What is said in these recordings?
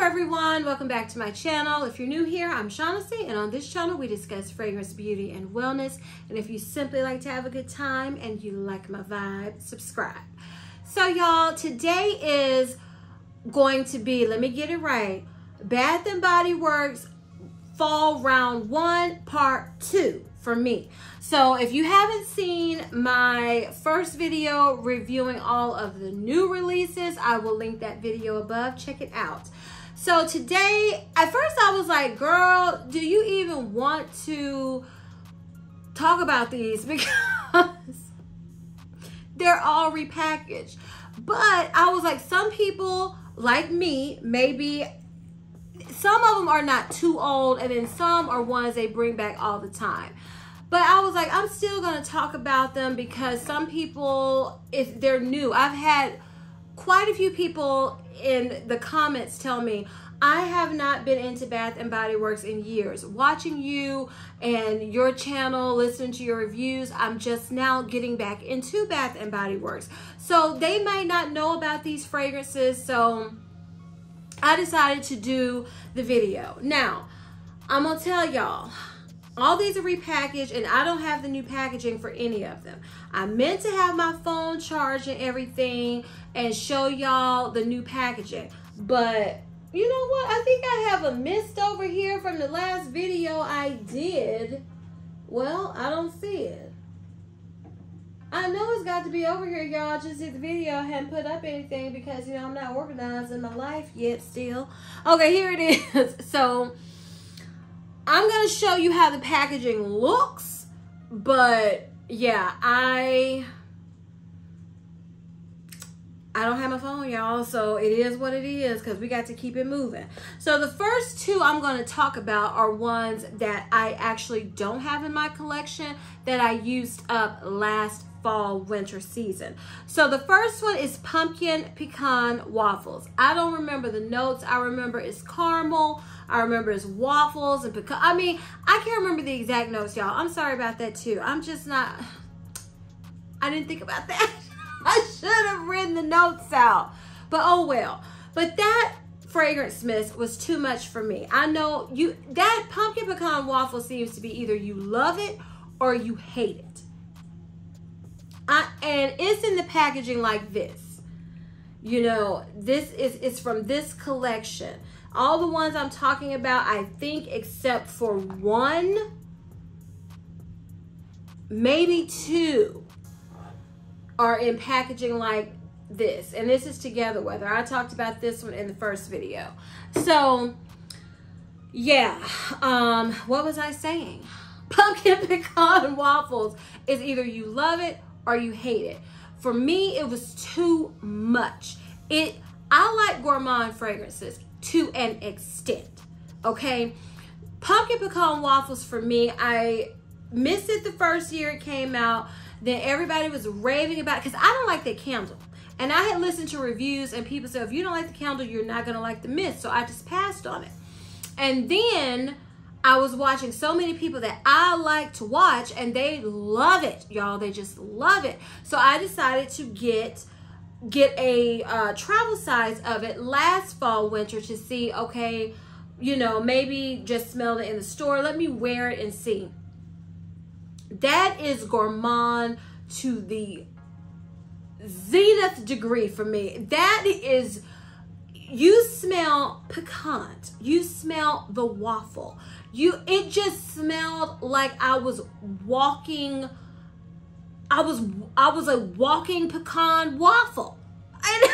everyone, welcome back to my channel. If you're new here, I'm Shaughnessy, and on this channel we discuss fragrance, beauty, and wellness. And if you simply like to have a good time and you like my vibe, subscribe. So y'all, today is going to be, let me get it right, Bath & Body Works Fall Round 1 Part 2 for me. So if you haven't seen my first video reviewing all of the new releases, I will link that video above. Check it out. So today, at first I was like, girl, do you even want to talk about these? Because they're all repackaged. But I was like, some people like me, maybe some of them are not too old, and then some are ones they bring back all the time. But I was like, I'm still going to talk about them because some people, if they're new, I've had quite a few people in the comments tell me, I have not been into Bath & Body Works in years. Watching you and your channel, listening to your reviews, I'm just now getting back into Bath & Body Works. So they may not know about these fragrances, so I decided to do the video. Now, I'm going to tell y'all, all these are repackaged, and I don't have the new packaging for any of them. I meant to have my phone charged and everything and show y'all the new packaging. But you know what? I think I have a mist over here from the last video I did. Well, I don't see it. I know it's got to be over here, y'all. Just did the video. I hadn't put up anything because, you know, I'm not organized in my life yet still. Okay, here it is. So I'm going to show you how the packaging looks, but yeah, I don't have my phone, y'all, so it is what it is because we got to keep it moving. So the first two I'm going to talk about are ones that I actually don't have in my collection that I used up last fall winter season. So the first one is pumpkin pecan waffles. I don't remember the notes. I remember it's caramel. I remember it's waffles and pecan. I mean, I can't remember the exact notes, y'all. I'm sorry about that too. I'm just not, I didn't think about that. I should have written the notes out, but oh well. But that fragrance mist was too much for me. I know that pumpkin pecan waffle seems to be either you love it or you hate it. And it's in the packaging like this. You know, it's from this collection. All the ones I'm talking about, I think, except for one, maybe two, are in packaging like this. And this is Together Weather. I talked about this one in the first video. So, yeah. What was I saying? Pumpkin pecan waffles is either you love it or you hate it. For me, it was too much. I like gourmand fragrances to an extent, okay? Pumpkin pecan waffles for me, I missed it the first year it came out. Then everybody was raving about it because I don't like that candle. And I had listened to reviews and people said, if you don't like the candle, you're not gonna like the mist. So I just passed on it. And then I was watching so many people that I like to watch and they love it, y'all. They just love it. So I decided to get a travel size of it last fall winter to see, okay, you know, maybe just smell it in the store. Let me wear it and see. That is gourmand to the zenith degree for me. That is, you smell pecan, you smell the waffle. It just smelled like I was walking, I was a walking pecan waffle. And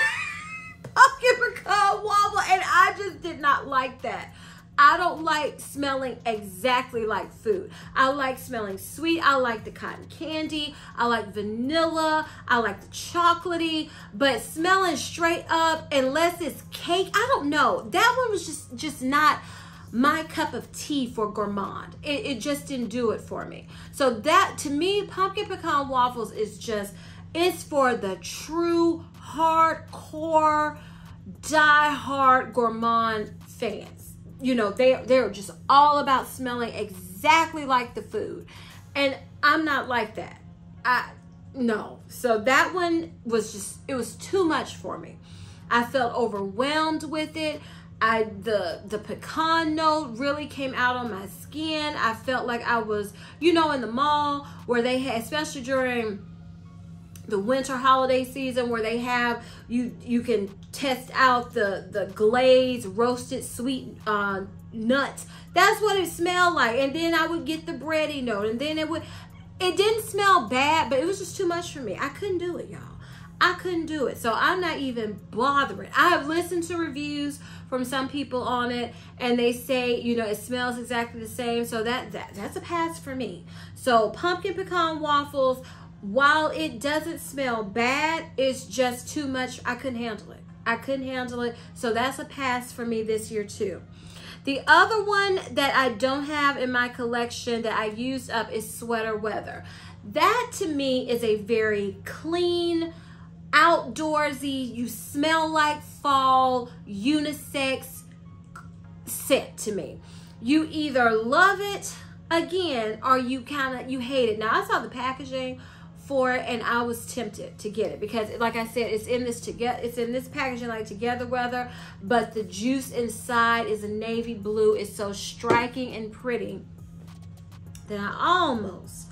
pumpkin pecan waffle, and I just did not like that. I don't like smelling exactly like food. I like smelling sweet. I like the cotton candy. I like vanilla. I like the chocolatey. But smelling straight up, unless it's cake, I don't know. That one was just not my cup of tea for gourmand. It just didn't do it for me. So that, to me, pumpkin pecan waffles is just, it's for the true hardcore, die-hard gourmand fans. You know, they're just all about smelling exactly like the food. And I'm not like that. No. So that one was just, it was too much for me. I felt overwhelmed with it. The pecan note really came out on my skin. I felt like I was, you know, in the mall where they had, especially during the winter holiday season, where they have, you can test out the glazed roasted sweet nuts. That's what it smelled like. And then I would get the bready note, and then it didn't smell bad, but it was just too much for me. I couldn't do it, y'all. I couldn't do it. So I'm not even bothering. I have listened to reviews from some people on it, and they say, you know, it smells exactly the same. So that's a pass for me. So pumpkin pecan waffles, while it doesn't smell bad, it's just too much. I couldn't handle it. I couldn't handle it. So that's a pass for me this year too. The other one that I don't have in my collection that I used up is Sweater Weather. That to me is a very clean, outdoorsy, you smell like fall, unisex scent to me. You either love it again, or you hate it. Now I saw the packaging for it, and I was tempted to get it because, like I said, it's in this packaging like Together Weather, but the juice inside is a navy blue. It's so striking and pretty that I almost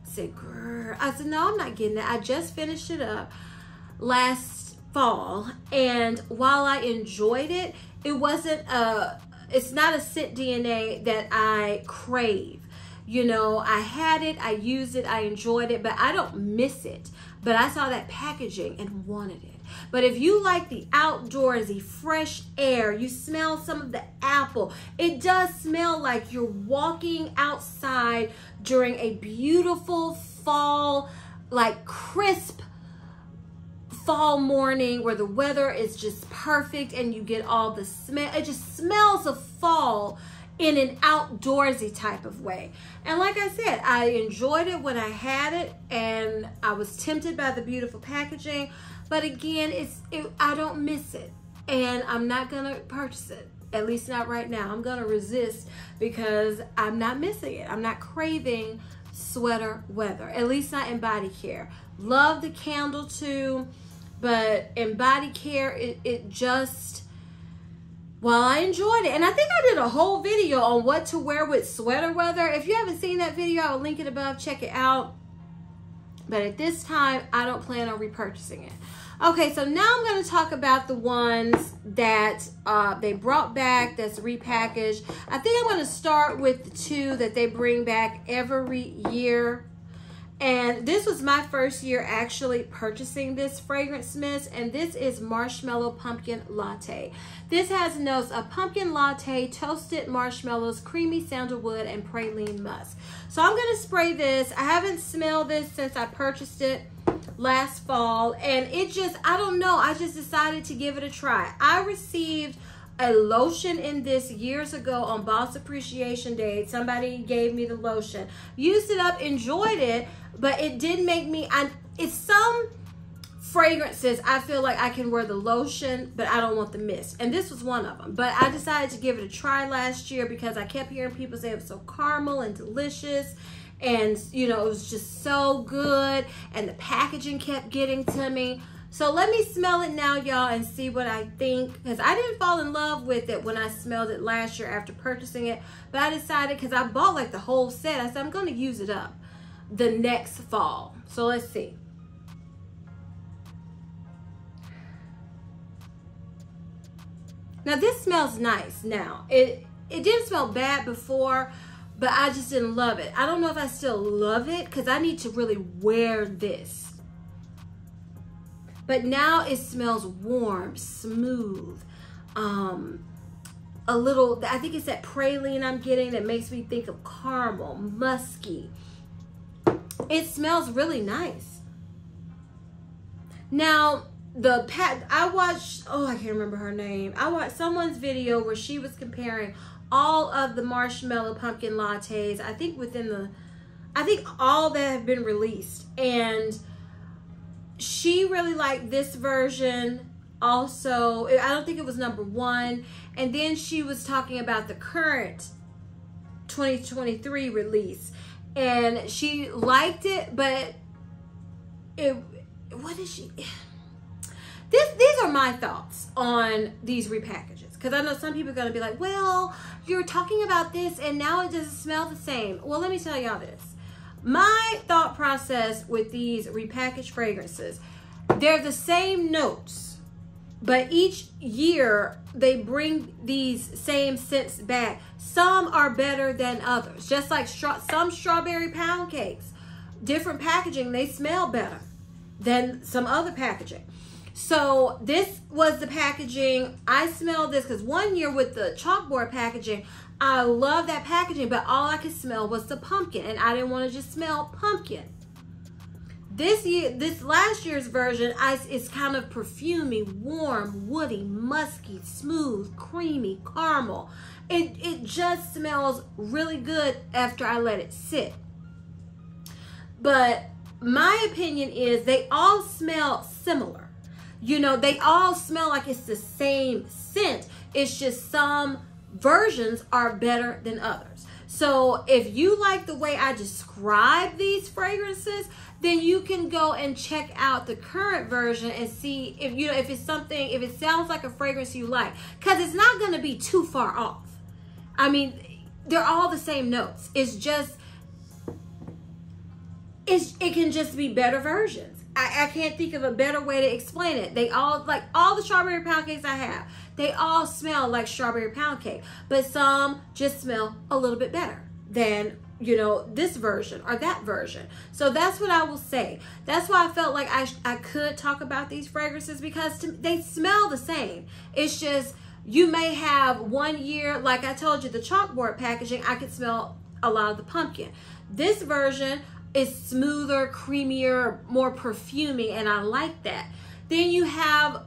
said, girl, I said, no, I'm not getting it. I just finished it up last fall, and while I enjoyed it, it's not a scent DNA that I crave. You know, I had it, I used it, I enjoyed it, but I don't miss it. But I saw that packaging and wanted it. But if you like the outdoorsy, fresh air, you smell some of the apple, it does smell like you're walking outside during a beautiful fall, like crisp fall morning where the weather is just perfect and you get all the smell. It just smells of fall in an outdoorsy type of way. And like I said, I enjoyed it when I had it, and I was tempted by the beautiful packaging, but again, I don't miss it, and I'm not gonna purchase it, at least not right now. I'm gonna resist because I'm not missing it. I'm not craving Sweater Weather, at least not in body care. Love the candle too, but in body care, it just, well, I enjoyed it. And I think I did a whole video on what to wear with Sweater Weather. If you haven't seen that video, I will link it above. Check it out. But at this time, I don't plan on repurchasing it. Okay, so now I'm going to talk about the ones that they brought back that's repackaged. I think I'm going to start with the two that they bring back every year. And this was my first year actually purchasing this fragrance mist, and this is Marshmallow Pumpkin Latte. This has notes of pumpkin latte, toasted marshmallows, creamy sandalwood, and praline musk. So I'm going to spray this. I haven't smelled this since I purchased it last fall, and it just, I don't know, I just decided to give it a try. I received a lotion in this years ago on Boss Appreciation Day. Somebody gave me the lotion. Used it up, enjoyed it, but it did make me, it's some fragrances I feel like I can wear the lotion, but I don't want the mist. And this was one of them. But I decided to give it a try last year because I kept hearing people say it was so caramel and delicious. And, you know, it was just so good. And the packaging kept getting to me. So let me smell it now, y'all, and see what I think. Because I didn't fall in love with it when I smelled it last year after purchasing it. But I decided, because I bought like the whole set, I said I'm going to use it up the next fall. So let's see. Now this smells nice now. It didn't smell bad before, but I just didn't love it. I don't know if I still love it because I need to really wear this. But now it smells warm, smooth, a little, I think it's that praline I'm getting that makes me think of caramel, musky. It smells really nice. Now, I watched, oh, I can't remember her name. I watched someone's video where she was comparing all of the Marshmallow Pumpkin Lattes, I think all that have been released. And she really liked this version also. I don't think it was #1. And then she was talking about the current 2023 release. And she liked it, but what is she? These are my thoughts on these repackages. Because I know some people are going to be like, well, you're talking about this and now it doesn't smell the same. Well, let me tell y'all this. My thought process with these repackaged fragrances, they're the same notes, but each year they bring these same scents back. Some are better than others. Just like some strawberry pound cakes, different packaging, they smell better than some other packaging. So this was the packaging. I smelled this because one year with the chalkboard packaging, I love that packaging, but all I could smell was the pumpkin, and I didn't want to just smell pumpkin. This last year's version, it's kind of perfumey, warm, woody, musky, smooth, creamy, caramel. It just smells really good after I let it sit. But my opinion is they all smell similar. You know, they all smell like it's the same scent. It's just some versions are better than others. So if you like the way I describe these fragrances, then you can go and check out the current version and see if if it sounds like a fragrance you like, because it's not going to be too far off. I mean, they're all the same notes. It's just it can just be better versions. I can't think of a better way to explain it. They all, like all the strawberry pound cakes I have, they all smell like strawberry pound cake, but some just smell a little bit better than, this version or that version. So that's what I will say. That's why I felt like I could talk about these fragrances, because they smell the same. It's just, you may have one year, like I told you, the chalkboard packaging, I could smell a lot of the pumpkin. This version is smoother, creamier, more perfumey, and I like that. Then you have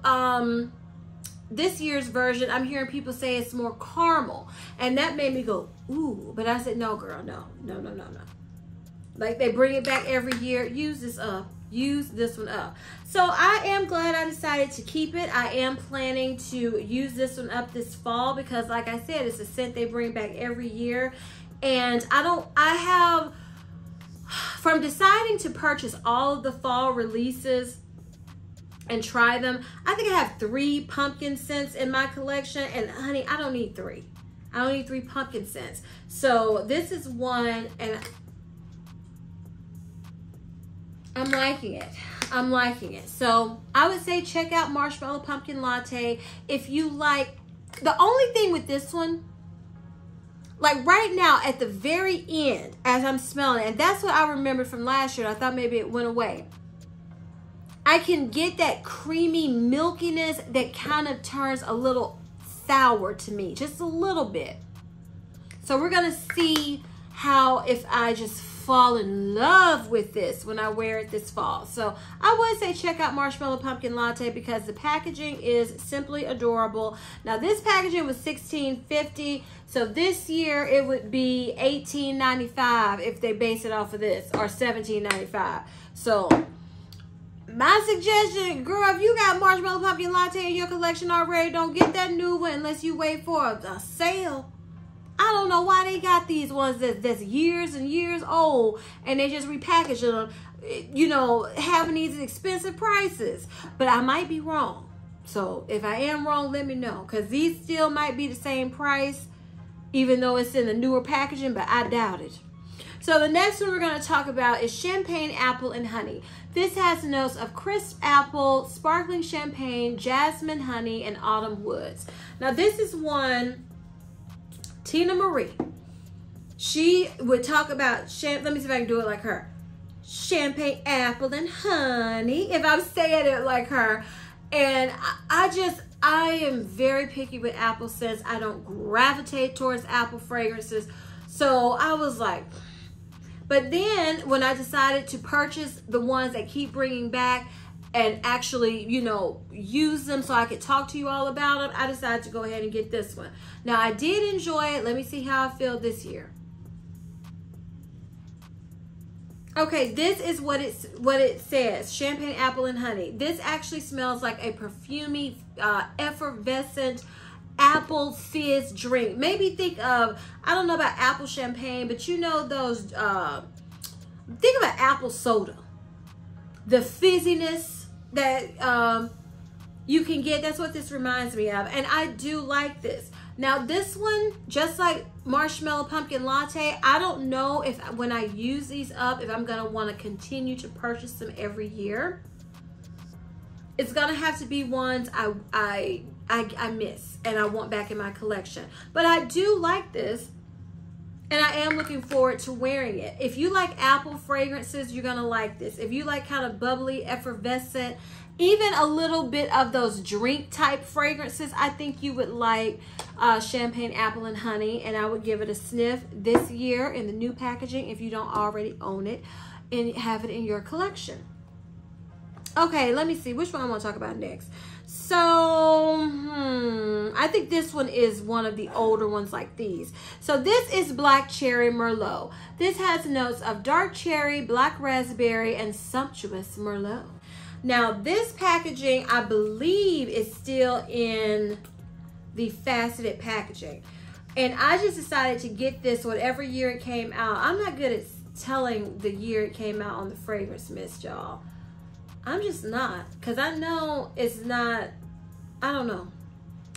this year's version, I'm hearing people say it's more caramel, and that made me go, ooh, but I said, no, girl, no. Like, they bring it back every year. Use this up. Use this one up. So I am glad I decided to keep it. I am planning to use this one up this fall, because like I said, it's a scent they bring back every year. And from deciding to purchase all of the fall releases and try them, I think I have 3 pumpkin scents in my collection, and honey, I don't need 3. I don't need 3 pumpkin scents. So this is one, and I'm liking it. I'm liking it. So I would say check out Marshmallow Pumpkin Latte if you like. The only thing with this one, like right now at the very end, as I'm smelling it, and that's what I remembered from last year, I thought maybe it went away, I can get that creamy milkiness that kind of turns a little sour to me, just a little bit. So we're gonna see how, if I just fall in love with this when I wear it this fall. So I would say check out Marshmallow Pumpkin Latte, because the packaging is simply adorable. Now this packaging was $16.50, so this year it would be $18.95 if they base it off of this, or $17.95. So my suggestion, girl, if you got Marshmallow Pumpkin Latte in your collection already, don't get that new one unless you wait for a sale. I don't know why they got these ones that's years and years old, and they just repackage them, having these expensive prices. But I might be wrong. So if I am wrong, let me know, because these still might be the same price, even though it's in the newer packaging, but I doubt it. So the next one we're going to talk about is Champagne Apple and Honey. This has notes of crisp apple, sparkling champagne, jasmine honey, and autumn woods. Now this is one Tina Marie, she would talk about, let me see if I can do it like her. Champagne apple and honey, if I'm saying it like her. And I am very picky with apple scents. I don't gravitate towards apple fragrances. So I was like, but then when I decided to purchase the ones that keep bringing back and actually, use them so I could talk to you all about them, I decided to go ahead and get this one. Now, I did enjoy it. Let me see how I feel this year. Okay, this is what it says. Champagne Apple and Honey. This actually smells like a perfumey, effervescent apple fizz drink. Maybe think of, I don't know about apple champagne, but those, think about apple soda. The fizziness that you can get, that's what this reminds me of. And I do like this. Now this one, just like Marshmallow Pumpkin Latte, I don't know if when I use these up, if I'm gonna wanna continue to purchase them every year. It's gonna have to be ones I miss and I want back in my collection. But I do like this, and I am looking forward to wearing it. If you like apple fragrances, you're gonna like this. If you like kind of bubbly, effervescent, even a little bit of those drink type fragrances, I think you would like Champagne Apple and Honey, and I would give it a sniff this year in the new packaging if you don't already own it and have it in your collection. Okay, let me see which one I want to talk about next. So, I think this one is one of the older ones like these. So this is Black Cherry Merlot. This has notes of dark cherry, black raspberry, and sumptuous Merlot. Now this packaging, I believe, is still in the faceted packaging. And I just decided to get this whatever year it came out. I'm not good at telling the year it came out on the fragrance mist, y'all. I'm just not, because I know it's not, I don't know.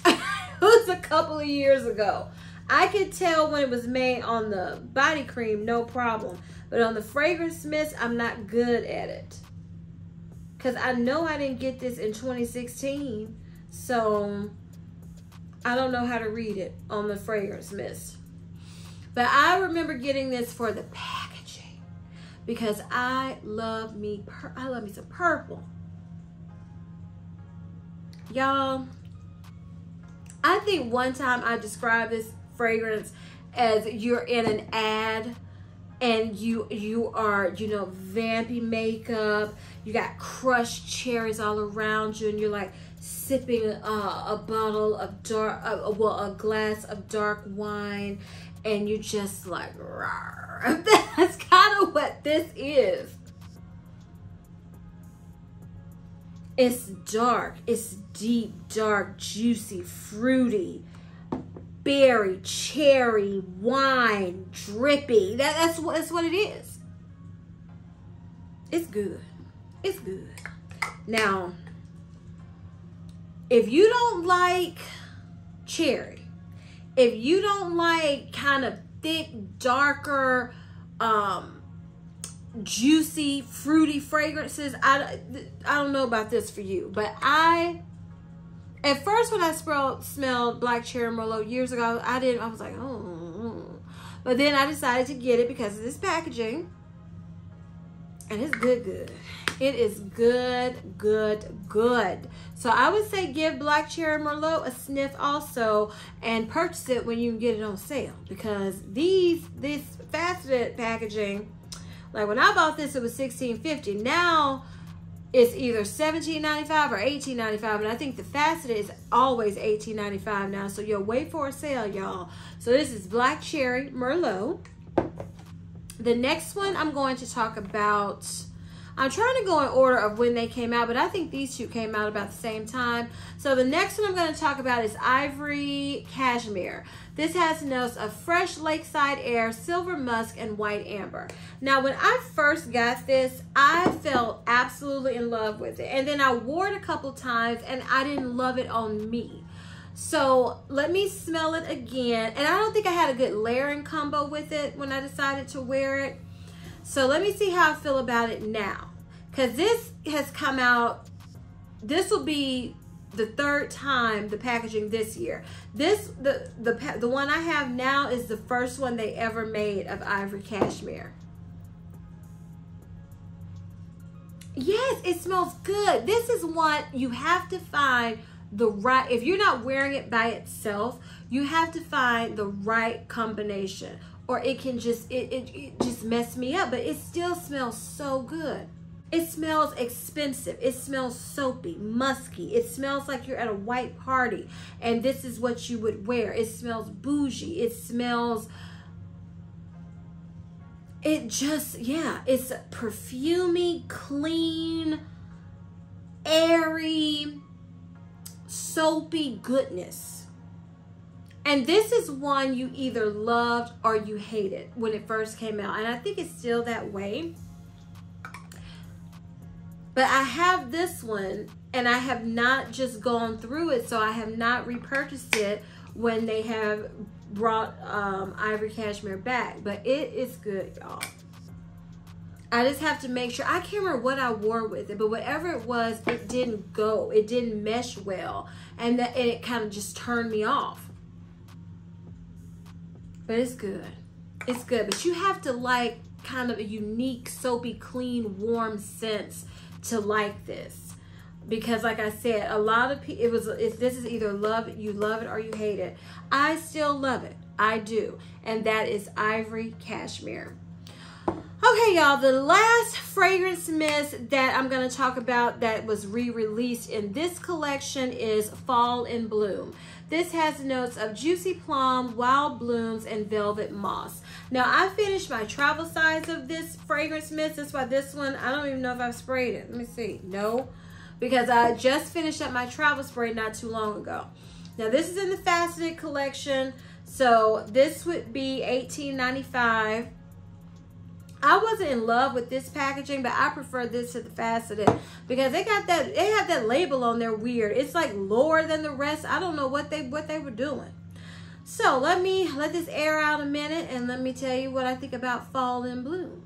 It was a couple of years ago. I could tell when it was made on the body cream, no problem. But on the fragrance mist, I'm not good at it. Because I know I didn't get this in 2016. So I don't know how to read it on the fragrance mist. But I remember getting this for the packaging. Because I love me some purple. Y'all, I think one time I described this fragrance as you're in an ad and you are, you know, vampy makeup, you got crushed cherries all around you, and you're like sipping a bottle of dark, a glass of dark wine, and you're just like, rawr. That's kind of what this is. It's dark, it's deep, dark, juicy, fruity, berry, cherry, wine, drippy. That's what it is. It's good. It's good. Now, if you don't like cherry, if you don't like kind of thick, darker, juicy, fruity fragrances, I don't know about this for you. But at first when I smelled Black Cherry Merlot years ago, I was like, oh. But then I decided to get it because of this packaging. And it's good. It is good. So I would say give Black Cherry Merlot a sniff also, and purchase it when you can get it on sale, because this faceted packaging, like when I bought this, it was $16.50. Now it's either $17.95 or $18.95, and I think the faceted is always $18.95 now. So you'll wait for a sale, y'all. So this is Black Cherry Merlot. The next one I'm going to talk about, I'm trying to go in order of when they came out, but I think these two came out about the same time. So the next one I'm going to talk about is Ivory Cashmere. This has notes of fresh lakeside air, silver musk, and white amber. Now, when I first got this, I fell absolutely in love with it. And then I wore it a couple times, and I didn't love it on me. So let me smell it again. And I don't think I had a good layering combo with it when I decided to wear it. So let me see how I feel about it now. Because this has come out, this will be the third time the packaging this year. The one I have now is the first one they ever made of Ivory Cashmere. Yes, it smells good. This is one you have to find the right, if you're not wearing it by itself, you have to find the right combination, or it can just, it just mess me up, but it still smells so good. It smells expensive. It smells soapy, musky. It smells like you're at a white party and this is what you would wear. It smells bougie. It smells, it just, yeah, it's perfumey, clean, airy, soapy goodness. And this is one you either loved or you hated when it first came out. And I think it's still that way. But I have this one And I have not just gone through it, so I have not repurchased it when they have brought Ivory Cashmere back. But it is good, y'all. I just have to make sure. I can't remember what I wore with it, but whatever it was, it didn't go. It didn't mesh well. And it kind of just turned me off. But it's good. It's good. But you have to like kind of a unique, soapy, clean, warm scents to like this. Because like I said, a lot of people, this is either you love it or you hate it. I still love it. I do. And that is Ivory Cashmere. Okay, y'all, the last fragrance mist that I'm going to talk about that was re-released in this collection is Fall in Bloom. This has notes of juicy plum, wild blooms, and velvet moss. Now, I finished my travel size of this fragrance mist. That's why this one, I don't even know if I've sprayed it. Let me see. No, because I just finished up my travel spray not too long ago. Now, this is in the faceted collection, so this would be $18.95. I wasn't in love with this packaging, but I prefer this to the faceted because they have that label on there weird. It's like lower than the rest. I don't know what they were doing. So let this air out a minute and let me tell you what I think about Fall in Bloom.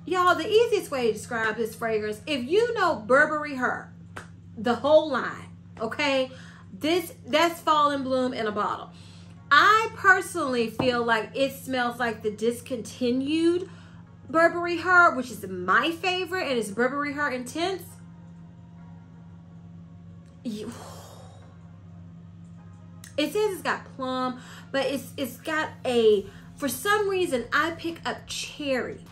Y'all, the easiest way to describe this fragrance, if you know Burberry Her, the whole line, okay? That's Fall in Bloom in a bottle. I personally feel like it smells like the discontinued Burberry Her, which is my favorite, and it's Burberry Her Intense. It says it's got plum, but it's got for some reason, I pick up cherry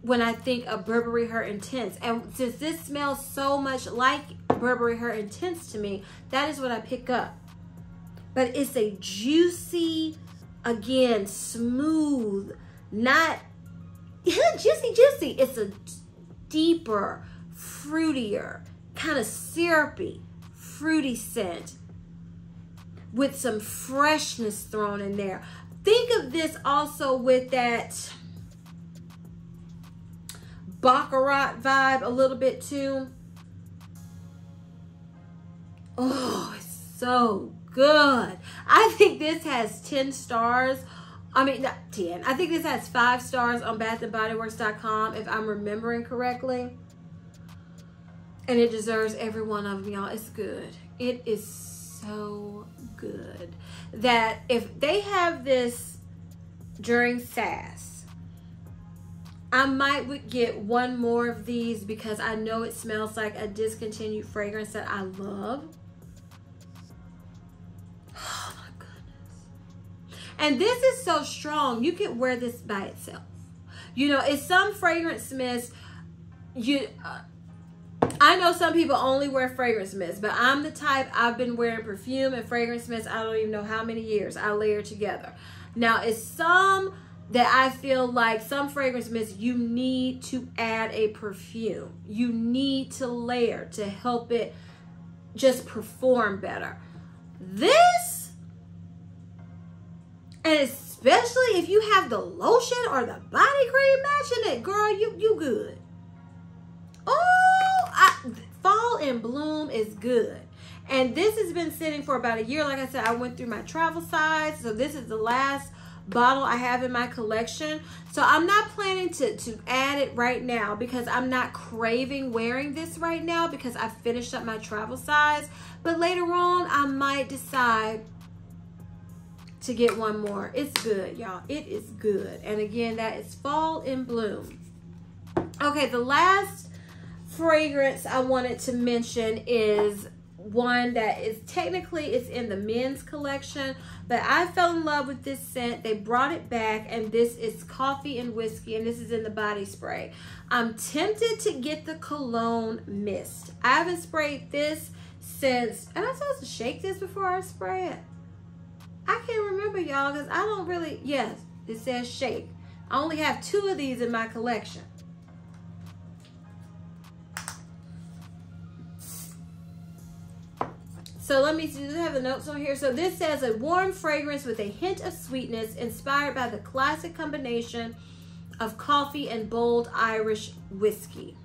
when I think of Burberry Her Intense. And since this smells so much like Burberry Her Intense to me, that is what I pick up. But it's a juicy, again, smooth, not juicy. It's a deeper, fruitier, kind of syrupy, fruity scent with some freshness thrown in there. Think of this also with that Baccarat vibe a little bit too. Oh, it's so good. I think this has 10 stars. I mean, not 10. I think this has 5 stars on bathandbodyworks.com if I'm remembering correctly. And it deserves every one of them, y'all. It's good. It is so good that if they have this during SAS, I might get one more of these because I know it smells like a discontinued fragrance that I love. And this is so strong, you can wear this by itself. You know, it's some fragrance mist, I know some people only wear fragrance mist, but I'm the type, I've been wearing perfume and fragrance mist, I don't even know how many years I layer together. Now, it's some that I feel like some fragrance mist, you need to add a perfume. You need to layer to help it just perform better. This, and especially if you have the lotion or the body cream matching it, girl, you good. Oh, Fall in Bloom is good. And this has been sitting for about a year. Like I said, I went through my travel size. So this is the last bottle I have in my collection. So I'm not planning to add it right now because I'm not craving wearing this right now because I finished up my travel size. But later on, I might decide to get one more. It's good, y'all. It is good. And again, that is Fall in Bloom. Okay, the last fragrance I wanted to mention is one that is technically, it's in the men's collection, but I fell in love with this scent. They brought it back, and this is Coffee and Whiskey, and this is in the body spray. I'm tempted to get the cologne mist. I haven't sprayed this since, am I supposed to shake this before I spray it? I can't remember, y'all, because I don't really, yes, it says shake. I only have 2 of these in my collection. So let me see, does it have the notes on here? So this says a warm fragrance with a hint of sweetness inspired by the classic combination of coffee and bold Irish whiskey.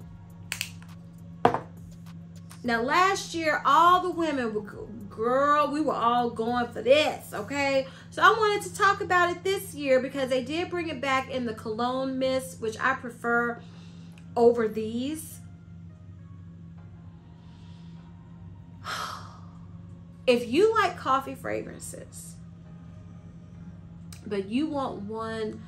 Now, last year, all the women were, girl, we were all going for this, okay? So I wanted to talk about it this year because they did bring it back in the cologne mist, which I prefer over these. If you like coffee fragrances, but you want one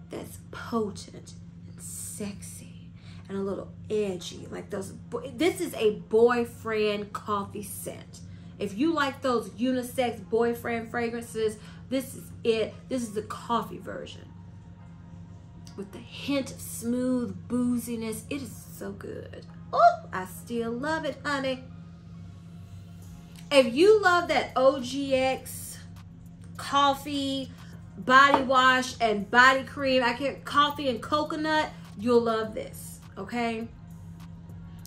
that's potent and sexy and a little edgy, like those, this is a boyfriend coffee scent. If you like those unisex boyfriend fragrances, this is it. This is the coffee version with the hint of smooth booziness. It is so good. Oh, I still love it, honey. If you love that OGX coffee body wash and body cream, coffee and coconut, you'll love this, okay?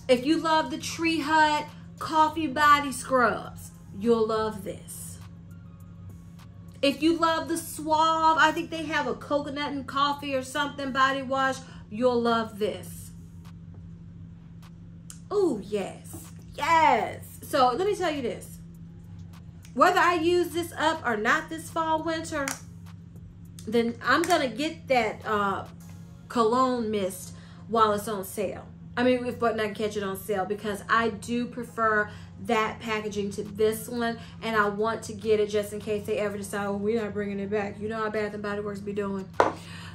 If you love the Tree Hut coffee body scrubs, you'll love this. If you love the Suave, I think they have a coconut and coffee or something body wash, you'll love this. Oh, yes, yes. So let me tell you this. Whether I use this up or not this fall, winter, then I'm going to get that cologne mist while it's on sale. I mean, if I can catch it on sale, because I do prefer that packaging to this one, and I want to get it just in case they ever decide, well, we're not bringing it back. You know how Bath & Body Works be doing.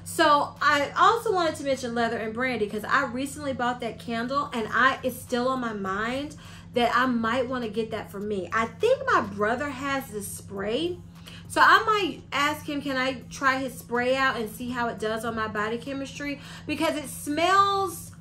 So I also wanted to mention Leather and Brandy, because I recently bought that candle, and it's still on my mind that I might want to get that for me. I think my brother has this spray, so I might ask him, can I try his spray out and see how it does on my body chemistry? Because it smells,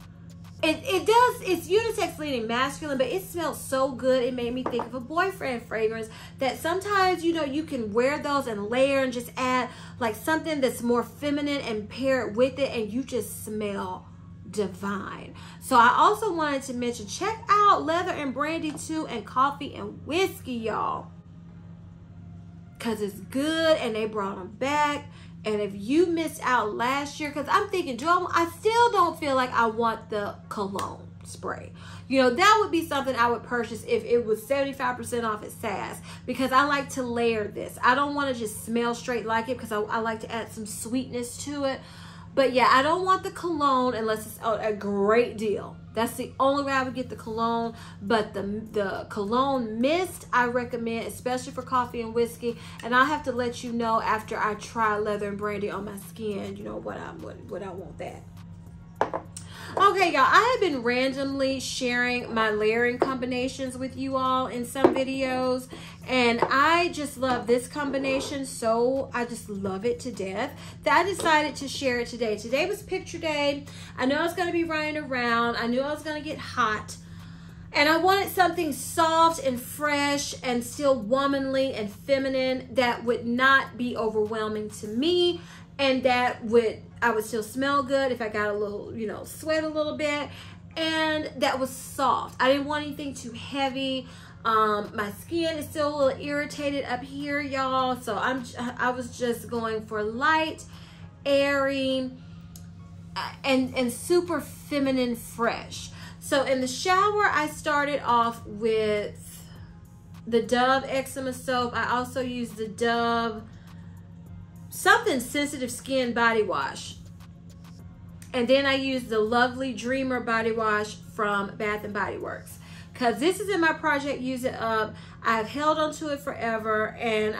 it's unisex leaning masculine, but it smells so good. It made me think of a boyfriend fragrance that sometimes, you know, you can wear those and layer and just add like something that's more feminine and pair it with it, and you just smell divine. So I also wanted to mention, check out Leather and Brandy too, and Coffee and Whiskey, y'all, because it's good and they brought them back. And if you missed out last year, because I'm thinking, I still don't feel like I want the cologne spray. You know, that would be something I would purchase if it was 75% off at SAS, because I like to layer this. I don't want to just smell straight like it, because I like to add some sweetness to it. But yeah, I don't want the cologne unless it's a great deal. That's the only way I would get the cologne. But the cologne mist, I recommend, especially for Coffee and Whiskey. And I'll have to let you know after I try Leather and Brandy on my skin, you know, what I want that. Okay, y'all, I have been randomly sharing my layering combinations with you all in some videos, and I just love this combination, so I just love it to death that I decided to share it today. Today was picture day. I knew I was going to be running around. I knew I was going to get hot, and I wanted something soft and fresh and still womanly and feminine that would not be overwhelming to me, and that I would still smell good if I got a little, you know, sweat a little bit, and that was soft. I didn't want anything too heavy. My skin is still a little irritated up here, y'all, so I was just going for light, airy, and super feminine fresh. So in the shower, I started off with the Dove Eczema Soap. I also used the Dove something sensitive skin body wash, and then I used the Lovely Dreamer body wash from Bath & Body Works, because this is in my project Use It Up. I've held onto it forever, and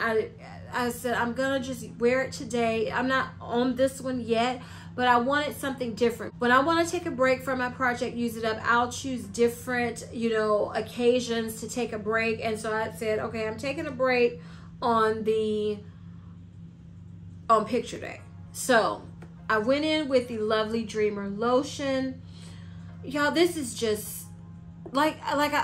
I said I'm gonna just wear it today. I'm not on this one yet, but I wanted something different. When I want to take a break from my project Use It Up, I'll choose different, you know, occasions to take a break. And so I said, okay, I'm taking a break on picture day. So I went in with the Lovely Dreamer lotion. Y'all, this is just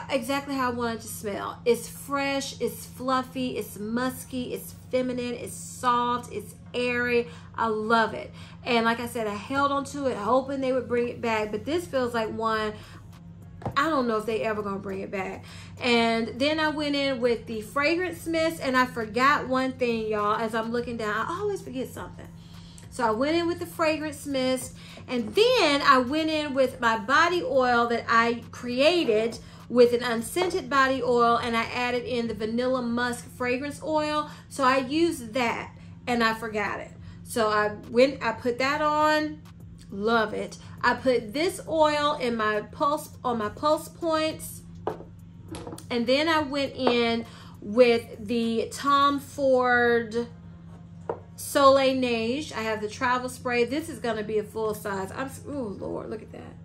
exactly how I want it to smell. It's fresh, it's fluffy, it's musky, it's feminine, it's soft, it's airy. I love it. And like I said, I held on to it hoping they would bring it back, but this feels like one, I don't know if they ever gonna bring it back. And then I went in with the fragrance mist, and I forgot one thing, y'all. As I'm looking down, I always forget something. So I went in with the fragrance mist, and then I went in with my body oil that I created with an unscented body oil, and I added in the vanilla musk fragrance oil. So I used that and I forgot it. So I put that on, love it. I put this oil in my pulse points, and then I went in with the Tom Ford Soleil Neige. I have the travel spray. This is going to be a full size. Oh Lord, look at that.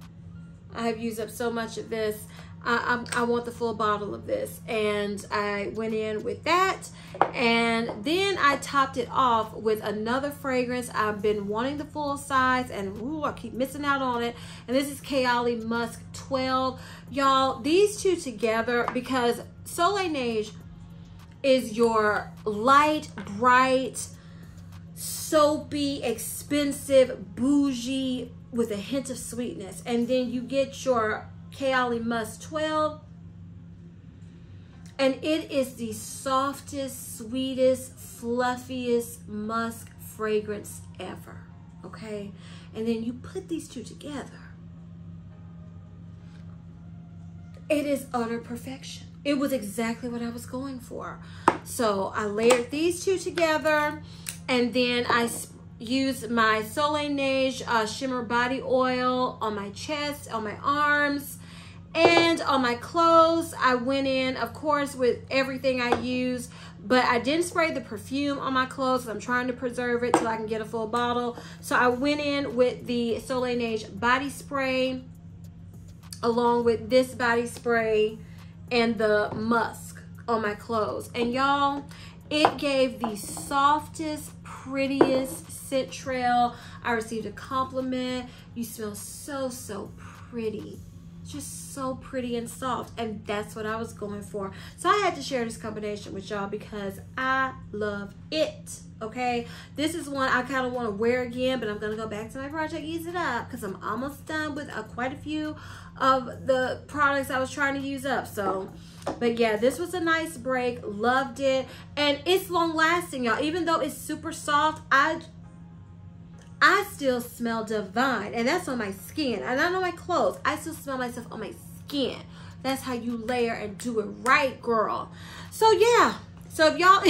I have used up so much of this. I want the full bottle of this, and I went in with that, and then I topped it off with another fragrance. I've been wanting the full size, and ooh, I keep missing out on it, and this is Kaoli Musk 12. Y'all, these two together, because Soleil Neige is your light, bright, soapy, expensive, bougie with a hint of sweetness, and then you get your Kaoli Musk 12, and it is the softest, sweetest, fluffiest musk fragrance ever, okay? And then you put these two together, it is utter perfection. It was exactly what I was going for. So I layered these two together, and then I used my Soleil Neige shimmer body oil on my chest, on my arms, and on my clothes. I went in, of course, with everything I use, but I didn't spray the perfume on my clothes because I'm trying to preserve it till I can get a full bottle. So I went in with the Soleil Neige body spray along with this body spray and the musk on my clothes. And y'all, it gave the softest, prettiest scent trail. I received a compliment. You smell so, so pretty. Just so pretty and soft, and that's what I was going for. So I had to share this combination with y'all because I love it, okay? This is one I kind of want to wear again, but I'm going to go back to my project, use it up, because I'm almost done with quite a few of the products I was trying to use up. So, but yeah, this was a nice break. Loved it, and it's long lasting, y'all. Even though it's super soft, I still smell divine, and that's on my skin and not on my clothes. I still smell myself on my skin. That's how you layer and do it right, girl. So yeah, so if y'all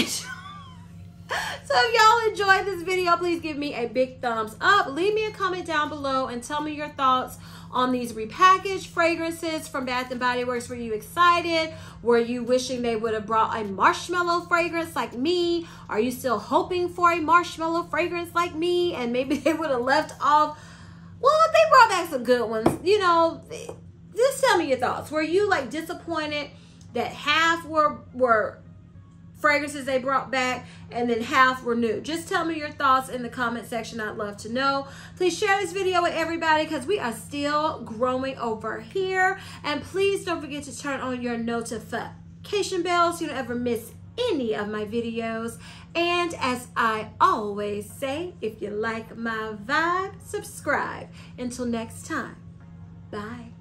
enjoyed this video, please give me a big thumbs up. Leave me a comment down below and tell me your thoughts on these repackaged fragrances from Bath & Body Works. Were you excited? Were you wishing they would have brought a marshmallow fragrance like me? Are you still hoping for a marshmallow fragrance like me? And maybe they would have left off. Well, they brought back some good ones. You know, just tell me your thoughts. Were you like disappointed that half were fragrances they brought back and then half were new? Just tell me your thoughts in the comment section. I'd love to know. Please share this video with everybody because we are still growing over here. And please don't forget to turn on your notification bell so you don't ever miss any of my videos. And as I always say, if you like my vibe, subscribe. Until next time, bye.